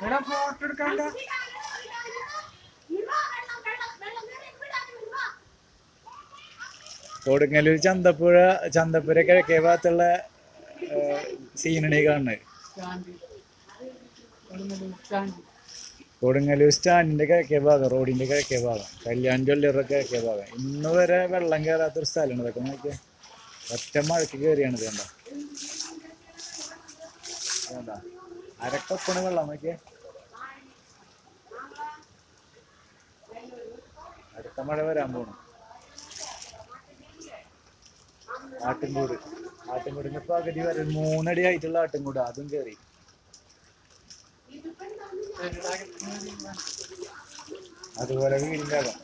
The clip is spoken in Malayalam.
ഫോട്ടോ എടുക്കണ്ട. കൊടുങ്ങല്ലൂർ ചന്തപ്പുര കിഴക്കേ ഭാഗത്തുള്ള സീനണി കാണുന്നത്. കൊടുങ്ങല്ലൂർ സ്റ്റാൻഡിന്റെ കിഴക്കേ ഭാഗം, റോഡിന്റെ കിഴക്കേ ഭാഗം, കല്യാൺ ജ്വല്ലറിയുടെ കിഴക്കേ ഭാഗം. ഇന്ന് വരെ വെള്ളം കയറാത്തൊരു സ്ഥലമാണ് ഇതൊക്കെ. നോക്കിയാ ഒറ്റ മഴക്ക് കയറിയാണിത്. കണ്ട അരക്കൊപ്പണ് വെള്ളം. നോക്കിയേ അടുത്ത മഴ വരാൻ പോണു. ആട്ടിൻകൂടിന്റെ പകുതി വരെ 3 അടി ആയിട്ടുള്ള ആട്ടിൻകൂട്, അതും കയറി. അതുപോലെ വീടിന്റെ അകം